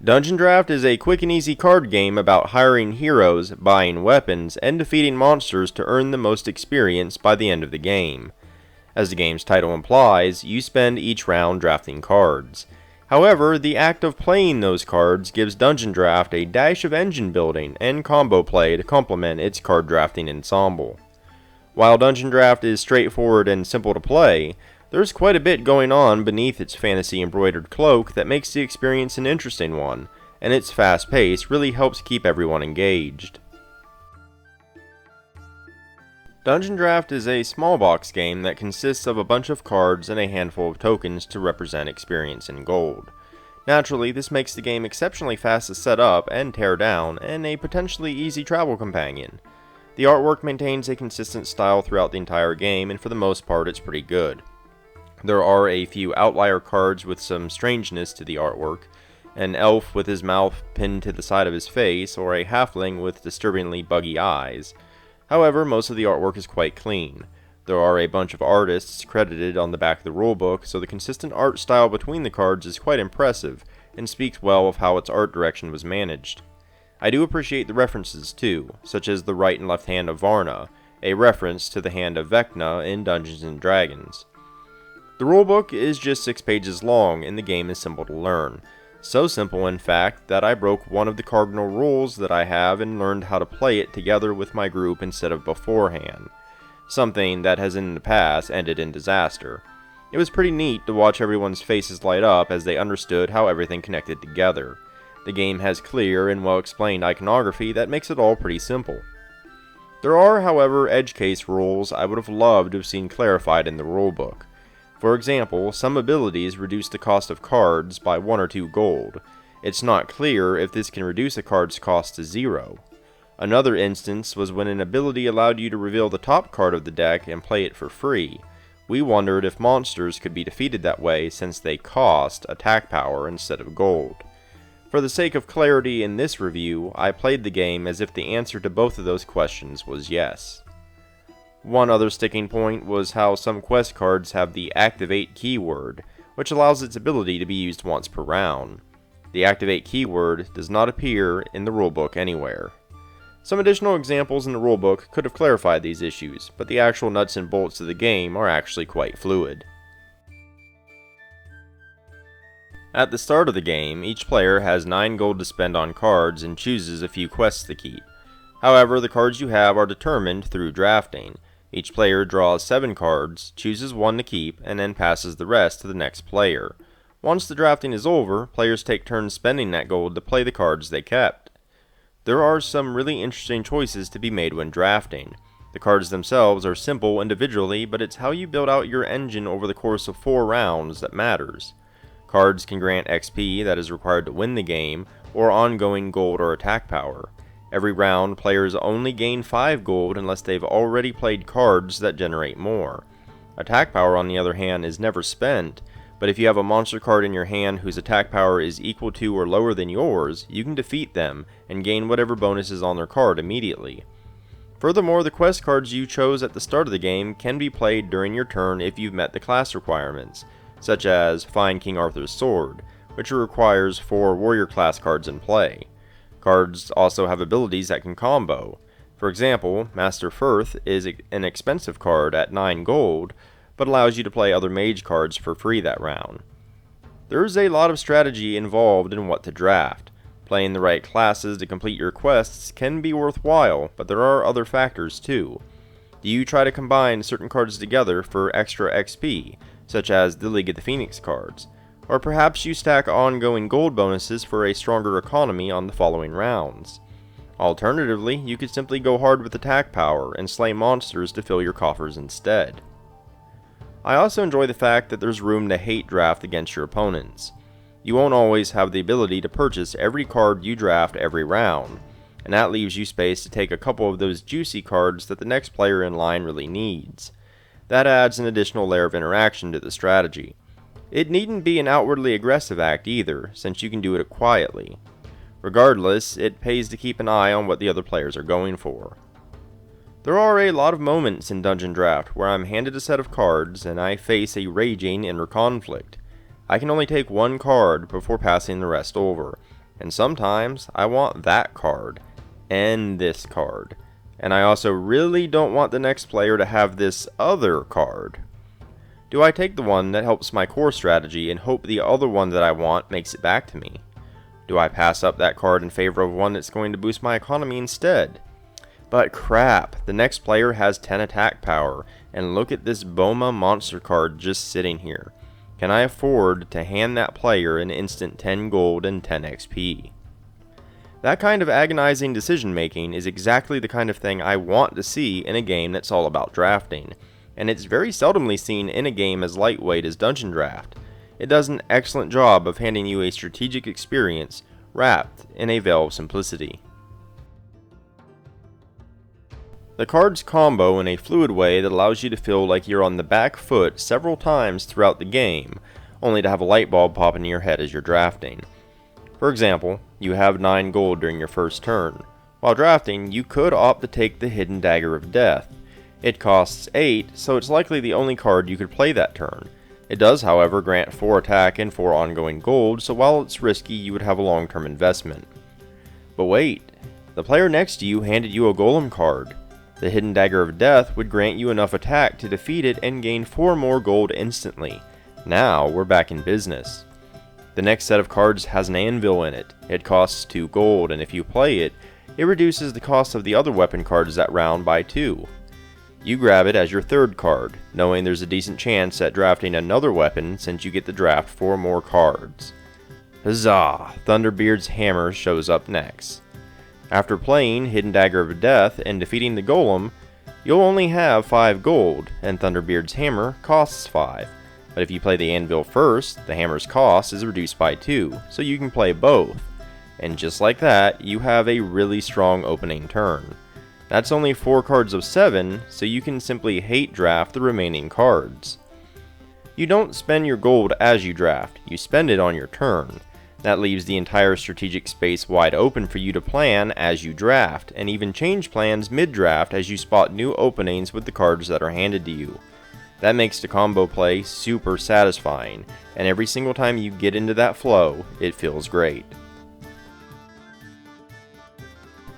Dungeon Draft is a quick and easy card game about hiring heroes, buying weapons, and defeating monsters to earn the most experience by the end of the game. As the game's title implies, you spend each round drafting cards. However, the act of playing those cards gives Dungeon Draft a dash of engine building and combo play to complement its card drafting ensemble. While Dungeon Draft is straightforward and simple to play, there's quite a bit going on beneath its fantasy embroidered cloak that makes the experience an interesting one, and its fast pace really helps keep everyone engaged. Dungeon Draft is a small box game that consists of a bunch of cards and a handful of tokens to represent experience in gold. Naturally, this makes the game exceptionally fast to set up and tear down, and a potentially easy travel companion. The artwork maintains a consistent style throughout the entire game, and for the most part it's pretty good. There are a few outlier cards with some strangeness to the artwork, an elf with his mouth pinned to the side of his face, or a halfling with disturbingly buggy eyes. However, most of the artwork is quite clean. There are a bunch of artists credited on the back of the rulebook, so the consistent art style between the cards is quite impressive, and speaks well of how its art direction was managed. I do appreciate the references too, such as the right and left hand of Varna, a reference to the hand of Vecna in Dungeons & Dragons. The rulebook is just 6 pages long, and the game is simple to learn. So simple, in fact, that I broke one of the cardinal rules that I have and learned how to play it together with my group instead of beforehand. Something that has in the past ended in disaster. It was pretty neat to watch everyone's faces light up as they understood how everything connected together. The game has clear and well-explained iconography that makes it all pretty simple. There are, however, edge case rules I would have loved to have seen clarified in the rulebook. For example, some abilities reduce the cost of cards by 1 or 2 gold. It's not clear if this can reduce a card's cost to 0. Another instance was when an ability allowed you to reveal the top card of the deck and play it for free. We wondered if monsters could be defeated that way since they cost attack power instead of gold. For the sake of clarity in this review, I played the game as if the answer to both of those questions was yes. One other sticking point was how some quest cards have the Activate keyword, which allows its ability to be used once per round. The Activate keyword does not appear in the rulebook anywhere. Some additional examples in the rulebook could have clarified these issues, but the actual nuts and bolts of the game are actually quite fluid. At the start of the game, each player has 9 gold to spend on cards and chooses a few quests to keep. However, the cards you have are determined through drafting. Each player draws 7 cards, chooses 1 to keep, and then passes the rest to the next player. Once the drafting is over, players take turns spending that gold to play the cards they kept. There are some really interesting choices to be made when drafting. The cards themselves are simple individually, but it's how you build out your engine over the course of 4 rounds that matters. Cards can grant XP that is required to win the game, or ongoing gold or attack power. Every round, players only gain 5 gold unless they've already played cards that generate more. Attack power, on the other hand, is never spent, but if you have a monster card in your hand whose attack power is equal to or lower than yours, you can defeat them and gain whatever bonus is on their card immediately. Furthermore, the quest cards you chose at the start of the game can be played during your turn if you've met the class requirements, such as Find King Arthur's Sword, which requires 4 warrior class cards in play. Cards also have abilities that can combo. For example, Master Firth is an expensive card at 9 gold, but allows you to play other mage cards for free that round. There is a lot of strategy involved in what to draft. Playing the right classes to complete your quests can be worthwhile, but there are other factors too. Do you try to combine certain cards together for extra XP, such as the League of the Phoenix cards? Or perhaps you stack ongoing gold bonuses for a stronger economy on the following rounds. Alternatively, you could simply go hard with attack power and slay monsters to fill your coffers instead. I also enjoy the fact that there's room to hate draft against your opponents. You won't always have the ability to purchase every card you draft every round, and that leaves you space to take a couple of those juicy cards that the next player in line really needs. That adds an additional layer of interaction to the strategy. It needn't be an outwardly aggressive act either, since you can do it quietly. Regardless, it pays to keep an eye on what the other players are going for. There are a lot of moments in Dungeon Draft where I'm handed a set of cards and I face a raging inner conflict. I can only take 1 card before passing the rest over, and sometimes I want that card, and this card, and I also really don't want the next player to have this other card. Do I take the one that helps my core strategy and hope the other one that I want makes it back to me? Do I pass up that card in favor of one that's going to boost my economy instead? But crap, the next player has 10 attack power, and look at this Boma monster card just sitting here. Can I afford to hand that player an instant 10 gold and 10 XP? That kind of agonizing decision making is exactly the kind of thing I want to see in a game that's all about drafting, and it's very seldomly seen in a game as lightweight as Dungeon Draft. It does an excellent job of handing you a strategic experience wrapped in a veil of simplicity. The cards combo in a fluid way that allows you to feel like you're on the back foot several times throughout the game, only to have a light bulb pop into your head as you're drafting. For example, you have 9 gold during your first turn. While drafting, you could opt to take the Hidden Dagger of Death. It costs 8, so it's likely the only card you could play that turn. It does, however, grant 4 attack and 4 ongoing gold, so while it's risky, you would have a long-term investment. But wait, the player next to you handed you a Golem card. The Hidden Dagger of Death would grant you enough attack to defeat it and gain 4 more gold instantly. Now we're back in business. The next set of cards has an anvil in it. It costs 2 gold, and if you play it, it reduces the cost of the other weapon cards that round by 2. You grab it as your third card, knowing there's a decent chance at drafting another weapon since you get to draft 4 more cards. Huzzah! Thunderbeard's Hammer shows up next. After playing Hidden Dagger of Death and defeating the Golem, you'll only have 5 gold, and Thunderbeard's Hammer costs 5. But if you play the Anvil first, the Hammer's cost is reduced by 2, so you can play both. And just like that, you have a really strong opening turn. That's only 4 cards of 7, so you can simply hate draft the remaining cards. You don't spend your gold as you draft, you spend it on your turn. That leaves the entire strategic space wide open for you to plan as you draft, and even change plans mid-draft as you spot new openings with the cards that are handed to you. That makes the combo play super satisfying, and every single time you get into that flow, it feels great.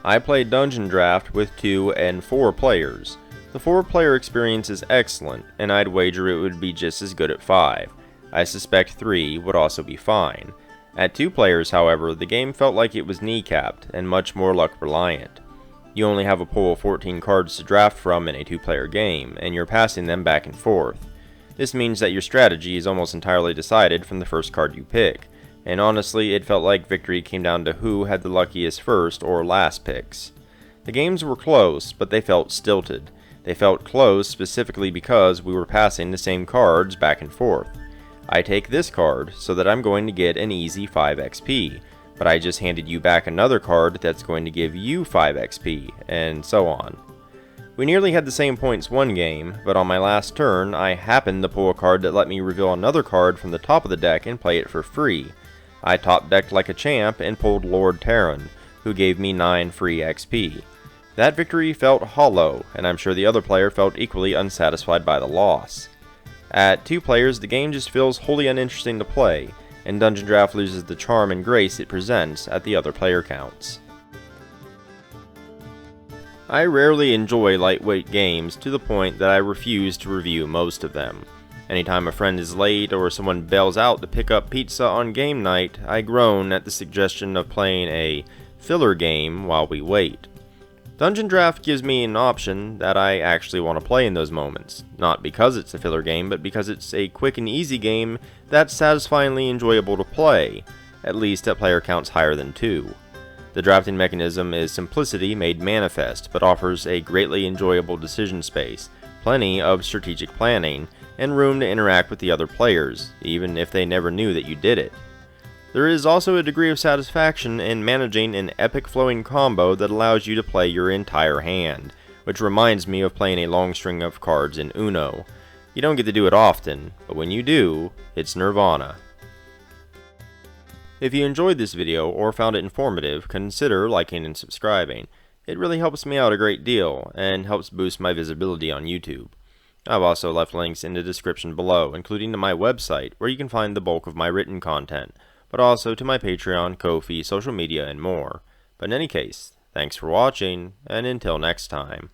I play Dungeon Draft with 2 and 4 players. The 4-player experience is excellent, and I'd wager it would be just as good at 5. I suspect 3 would also be fine. At 2 players, however, the game felt like it was kneecapped and much more luck reliant. You only have a pool of 14 cards to draft from in a 2-player game, and you're passing them back and forth. This means that your strategy is almost entirely decided from the first card you pick, and honestly, it felt like victory came down to who had the luckiest first or last picks. The games were close, but they felt stilted. They felt close specifically because we were passing the same cards back and forth. I take this card so that I'm going to get an easy 5 XP, but I just handed you back another card that's going to give you 5 XP, and so on. We nearly had the same points one game, but on my last turn, I happened to pull a card that let me reveal another card from the top of the deck and play it for free. I top-decked like a champ and pulled Lord Terran, who gave me 9 free XP. That victory felt hollow, and I'm sure the other player felt equally unsatisfied by the loss. At 2 players, the game just feels wholly uninteresting to play, and Dungeon Draft loses the charm and grace it presents at the other player counts. I rarely enjoy lightweight games to the point that I refuse to review most of them. Anytime a friend is late or someone bails out to pick up pizza on game night, I groan at the suggestion of playing a filler game while we wait. Dungeon Draft gives me an option that I actually want to play in those moments, not because it's a filler game, but because it's a quick and easy game that's satisfyingly enjoyable to play, at least at player counts higher than 2. The drafting mechanism is simplicity made manifest, but offers a greatly enjoyable decision space, plenty of strategic planning, and room to interact with the other players, even if they never knew that you did it. There is also a degree of satisfaction in managing an epic flowing combo that allows you to play your entire hand, which reminds me of playing a long string of cards in Uno. You don't get to do it often, but when you do, it's nirvana. If you enjoyed this video or found it informative, consider liking and subscribing. It really helps me out a great deal, and helps boost my visibility on YouTube. I've also left links in the description below, including to my website, where you can find the bulk of my written content. but also to my Patreon, Ko-fi, social media, and more. But in any case, thanks for watching, and until next time.